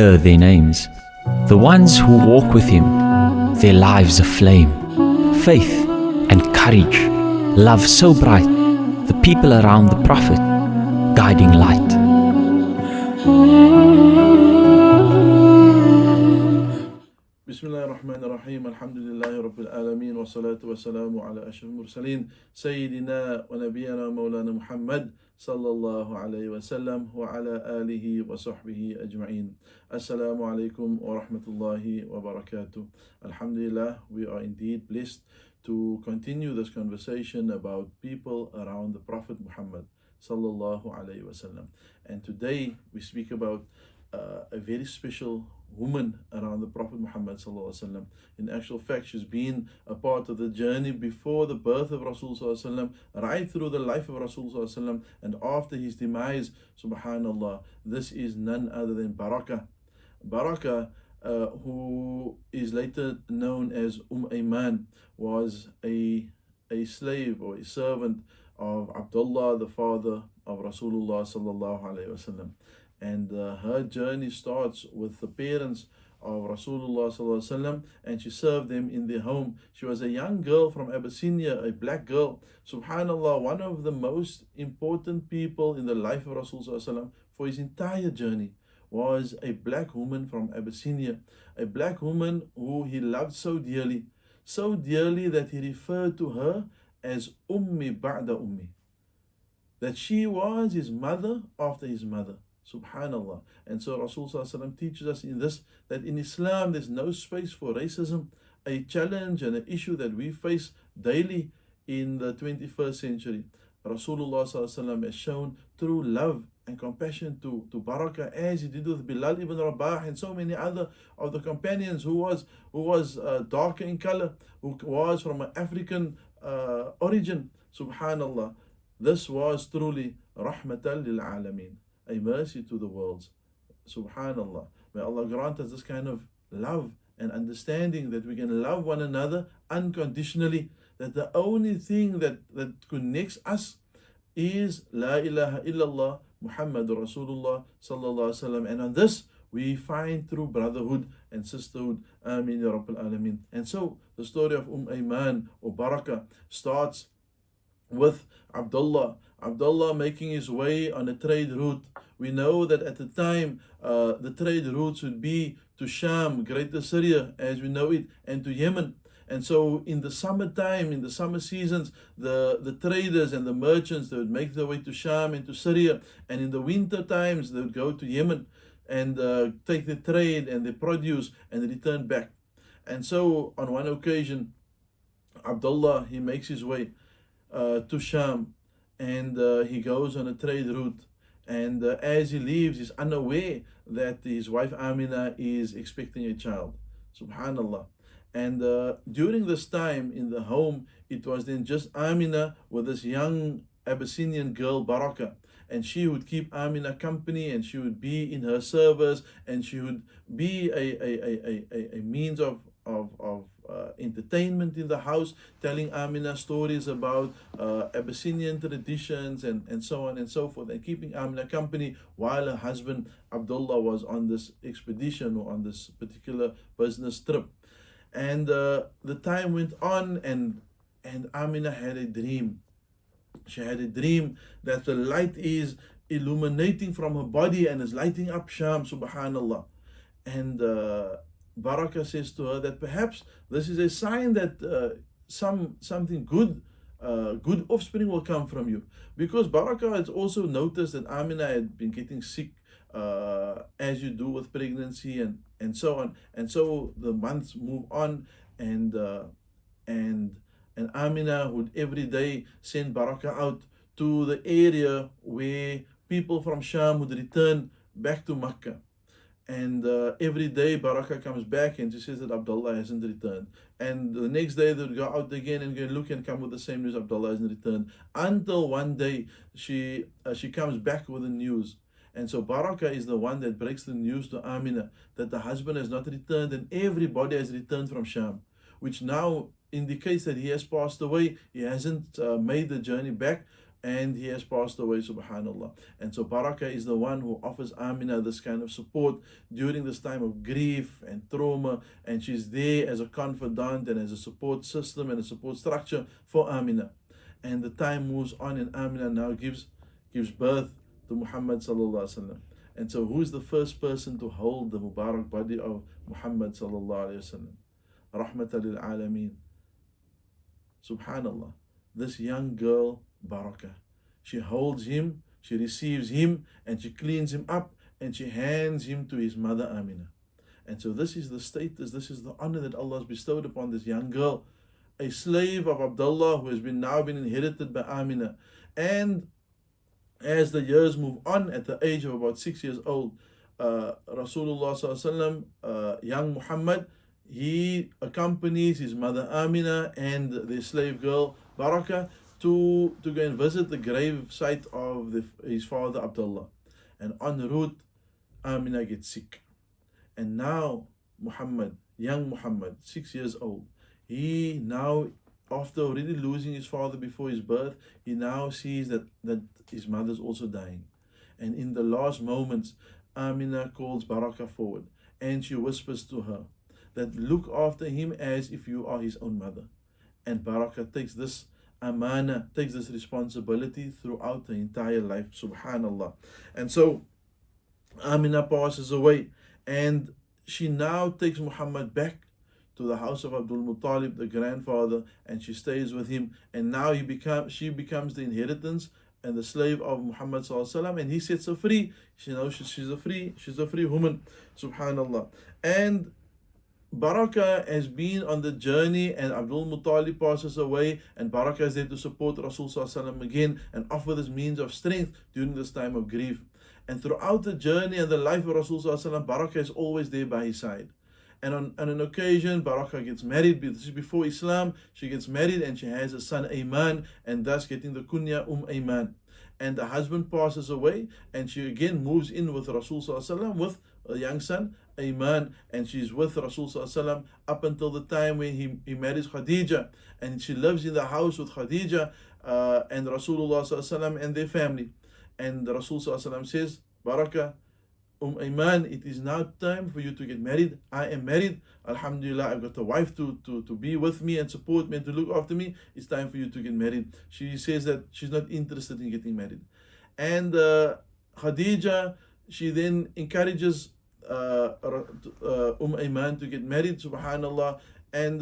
hear their names. The ones who walk with him, their lives aflame. Faith and courage, love so bright, the people around the Prophet, guiding light. Bismillah ar-Rahman ar-Rahim, alhamdulillahi rabbil alameen, wa salatu wa salamu ala ashraf mursaleen, Sayyidina wa Nabiyana Mawlana Muhammad, sallallahu alayhi wa sallam, wa ala alihi wa sahbihi ajma'een. Assalamu alaikum wa rahmatullahi wa barakatuh. Alhamdulillah, we are indeed blessed to continue this conversation about people around the Prophet Muhammad, sallallahu alayhi wa sallam. And today we speak about a very special woman around the Prophet Muhammad sallallahu alaihi wasallam. In actual fact, she's been a part of the journey before the birth of Rasul sallallahu alaihi wasallam, right through the life of Rasul sallallahu alaihi wasallam, and after his demise. Subhanallah, this is none other than Barakah. Barakah, who is later known as Ayman, was a slave or a servant of Abdullah, the father of Rasulullah sallallahu alaihi wasallam. And her journey starts with the parents of Rasulullah sallallahu alaihi wasallam, and she served them in their home. She was a young girl from Abyssinia, a black girl. Subhanallah, one of the most important people in the life of Rasulullah sallallahu alaihi wasallam for his entire journey was a black woman from Abyssinia, a black woman who he loved so dearly that he referred to her as Ummi Ba'da Ummi, that she was his mother after his mother. Subhanallah. And so Rasulullah teaches us in this, that in Islam there's no space for racism, a challenge and an issue that we face daily in the 21st century. Rasulullah has shown true love and compassion to Barakah, as he did with Bilal ibn Rabah and so many other of the companions who was darker in color, who was from an African origin. Subhanallah. This was truly rahmatan lil alameen, a mercy to the worlds. Subhanallah. May Allah grant us this kind of love and understanding, that we can love one another unconditionally, that the only thing that connects us is La ilaha illallah Muhammadur Rasulullah sallallahu alaihi wasallam. And on this we find true brotherhood and sisterhood. Ameen ya Rabbil Alameen. And so the story of Ayman or Barakah starts with Abdullah making his way on a trade route. We know that at the time the trade routes would be to Sham, Greater Syria as we know it, and to Yemen. And so in the summertime, in the summer seasons, the traders and the merchants, they would make their way to Sham and to Syria. And in the winter times, they would go to Yemen and take the trade and the produce and return back. And so on one occasion, Abdullah, he makes his way to Sham, and he goes on a trade route. And as he leaves, he's unaware that his wife Amina is expecting a child. Subhanallah. And during this time in the home, it was then just Amina with this young Abyssinian girl, Barakah. And she would keep Amina company, and she would be in her service, and she would be a means of entertainment in the house, telling Amina stories about Abyssinian traditions and so on and so forth, and keeping Amina company while her husband Abdullah was on this expedition or on this particular business trip. And the time went on, and Amina had a dream. She had a dream that the light is illuminating from her body and is lighting up Sham. Subhanallah. And Barakah says to her that perhaps this is a sign that something good offspring will come from you, because Barakah has also noticed that Amina had been getting sick, as you do with pregnancy and so on. And so the months move on, and Amina would every day send Barakah out to the area where people from Sham would return back to Makkah. And every day Barakah comes back and she says that Abdullah hasn't returned. And the next day they would go out again and go look and come with the same news, Abdullah hasn't returned. Until one day she comes back with the news. And so Barakah is the one that breaks the news to Amina that the husband has not returned and everybody has returned from Sham, which now indicates that he has passed away. He hasn't made the journey back. and he has passed away, subhanallah. And so Barakah is the one who offers Amina this kind of support during this time of grief and trauma, and she's there as a confidant and as a support system and a support structure for Amina. And the time moves on, and Amina now gives birth to Muhammad sallallahu alaihi wasallam. And so who's the first person to hold the Mubarak body of Muhammad sallallahu alaihi wasallam? Rahmatan lil Alameen. Subhanallah. This young girl, Barakah, she holds him, she receives him, and she cleans him up, and she hands him to his mother Amina. And so this is the status, this is the honor that Allah has bestowed upon this young girl, a slave of Abdullah who has now been inherited by Amina. And as the years move on, at the age of about 6 years old, Rasulullah sallallahu alaihi wasallam, young Muhammad, he accompanies his mother Amina and the slave girl Barakah to go and visit the grave site of his father Abdullah. And en route, Amina gets sick. And now Muhammad, young Muhammad, 6 years old, he now, after already losing his father before his birth, he now sees that his mother's also dying. And in the last moments, Amina calls Barakah forward, and she whispers to her that look after him as if you are his own mother. And Barakah takes this amana, takes this responsibility throughout the entire life, subhanallah. And so Amina passes away, and she now takes Muhammad back to the house of Abdul Muttalib, the grandfather, and she stays with him. And now she becomes the inheritance and the slave of Muhammad sallallahu alaihi wasallam, and he sets her free. She knows she's a free woman, subhanallah. And Barakah has been on the journey, and Abdul Muttalib passes away, and Barakah is there to support Rasul sallallahu alaihi wasallam again and offer this means of strength during this time of grief. And throughout the journey and the life of Rasul sallallahu alaihi wasallam, Barakah is always there by his side. And on an occasion, Barakah gets married. This is before Islam. She gets married and she has a son, Ayman, and thus getting the kunya Ayman. And the husband passes away, and she again moves in with Rasul sallallahu alaihi wasallam with a young son, Ayman, and she's with Rasul sallallahu alaihi wasallam up until the time when he marries Khadija, and she lives in the house with Khadija and Rasulullah sallallahu alaihi wasallam and their family. And Rasul sallallahu alaihi wasallam says, Barakah, Ayman, it is now time for you to get married. I am married. Alhamdulillah, I've got a wife to be with me and support me and to look after me. It's time for you to get married. She says that she's not interested in getting married. And Khadija, she then encourages Ayman to get married, subhanallah. And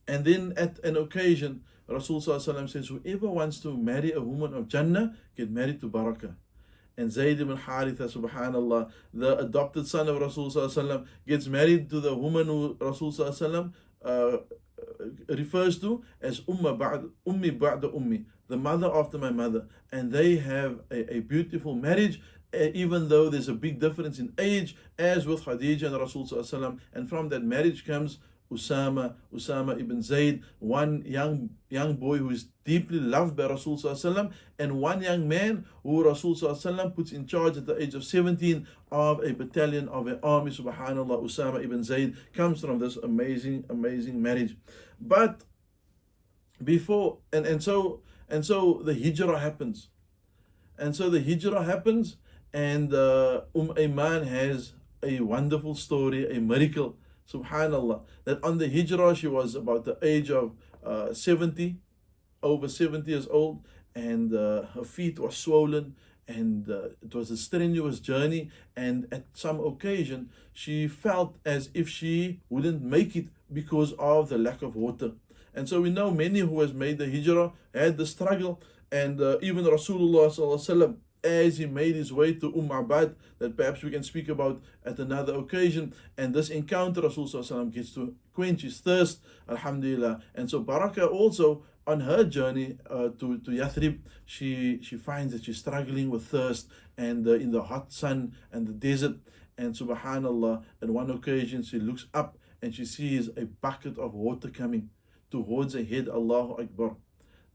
then at an occasion, Rasul sallallahu alaihi wasallam says, whoever wants to marry a woman of Jannah, get married to Barakah. And Zayd ibn Haritha, subhanallah, the adopted son of Rasul sallallahu alaihi wasallam, gets married to the woman who Rasul sallallahu alaihi wasallam refers to as Ummi ba'da Ummi, the mother after my mother. And they have a beautiful marriage, even though there's a big difference in age, as with Khadija and Rasul sallallahu alaihi wasallam. And from that marriage comes Usama ibn Zayd, one young boy who is deeply loved by Rasul sallallahu alaihi wasallam, and one young man who Rasul sallallahu alaihi wasallam puts in charge at the age of 17 of a battalion of an army, subhanallah. Usama ibn Zayd comes from this amazing marriage. But before and so the hijrah happens. And so the hijrah happens, and Ayman has a wonderful story, a miracle, subhanallah, that on the hijrah she was about the age of 70, over 70 years old, and her feet were swollen, and it was a strenuous journey, and at some occasion she felt as if she wouldn't make it because of the lack of water. And so we know many who has made the hijrah had the struggle, and even Rasulullah sallallahu alaihi wasallam, as he made his way to Abad, that perhaps we can speak about at another occasion. And this encounter, Rasulullah gets to quench his thirst, alhamdulillah. And so Barakah also, on her journey to Yathrib, she finds that she's struggling with thirst, and in the hot sun and the desert. And subhanallah, at one occasion she looks up and she sees a bucket of water coming towards her head. Allahu Akbar.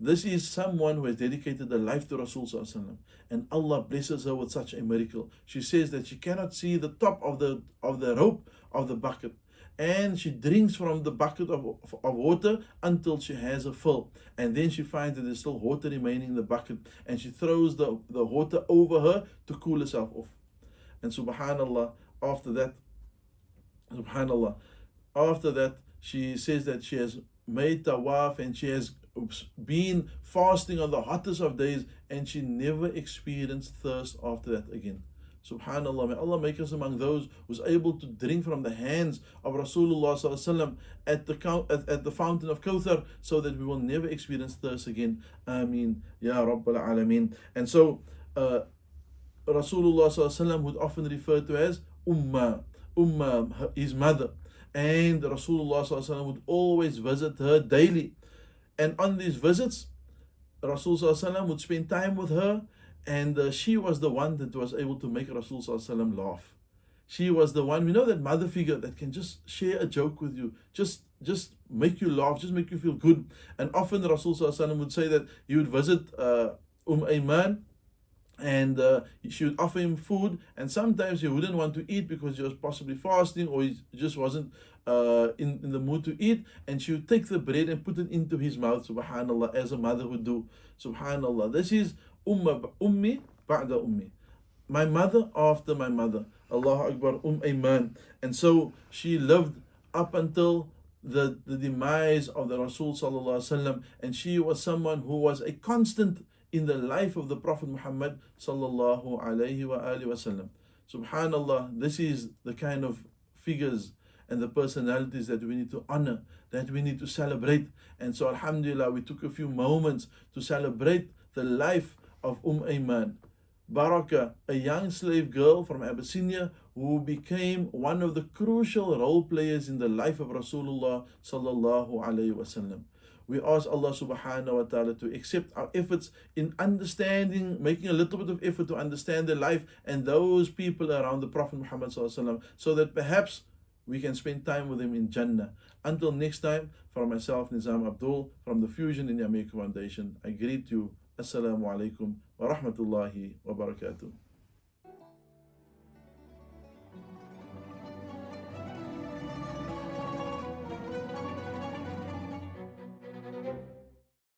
This is someone who has dedicated their life to Rasul Sallallahu Alaihi Wasallam, and Allah blesses her with such a miracle. She says that she cannot see the top of the rope of the bucket, and she drinks from the bucket of water until she has a fill, and then she finds that there's still water remaining in the bucket, and she throws the water over her to cool herself off. And subhanallah, after that, she says that she has made tawaf and she has been fasting on the hottest of days, and she never experienced thirst after that again. Subhanallah, may Allah make us among those who's able to drink from the hands of Rasulullah Sallallahu Alaihi Wasallam at the fountain of Kawthar, so that we will never experience thirst again. Ameen, Ya Rabbal Alameen. And so, Rasulullah Sallallahu Alaihi Wasallam would often refer to as Ummah, his mother. And Rasulullah Sallallahu Alaihi Wasallam would always visit her daily. And on these visits, Rasul Sallallahu Alaihi Wasallam would spend time with her, and she was the one that was able to make Rasul Sallallahu Alaihi Wasallam laugh. She was the one, we know, that mother figure that can just share a joke with you, just make you laugh, just make you feel good. And often Rasul Sallallahu Alaihi Wasallam would say that he would visit Ayman, and she would offer him food, and sometimes he wouldn't want to eat because he was possibly fasting, or he just wasn't in the mood to eat, and she would take the bread and put it into his mouth, subhanallah, as a mother would do. Subhanallah, this is ummi ba'da ummi, my mother after my mother. Allahu Akbar, Ayman. And so she lived up until the demise of the Rasul Sallallahu Alaihi Wasallam, and she was someone who was a constant in the life of the Prophet Muhammad Sallallahu Alaihi Wasallam. Subhanallah, this is the kind of figures and the personalities that we need to honor, that we need to celebrate. And so alhamdulillah, we took a few moments to celebrate the life of Ayman. Baraka, a young slave girl from Abyssinia who became one of the crucial role players in the life of Rasulullah Sallallahu Alaihi Wasallam. We ask Allah subhanahu wa ta'ala to accept our efforts in understanding, making a little bit of effort to understand their life and those people around the Prophet Muhammad Sallallahu Alaihi Wasallam, so that perhaps we can spend time with them in Jannah. Until next time, from myself, Nizam Abdul, from the Fusion in Jamaica Foundation, I greet you. Assalamu alaikum wa rahmatullahi wa barakatuh.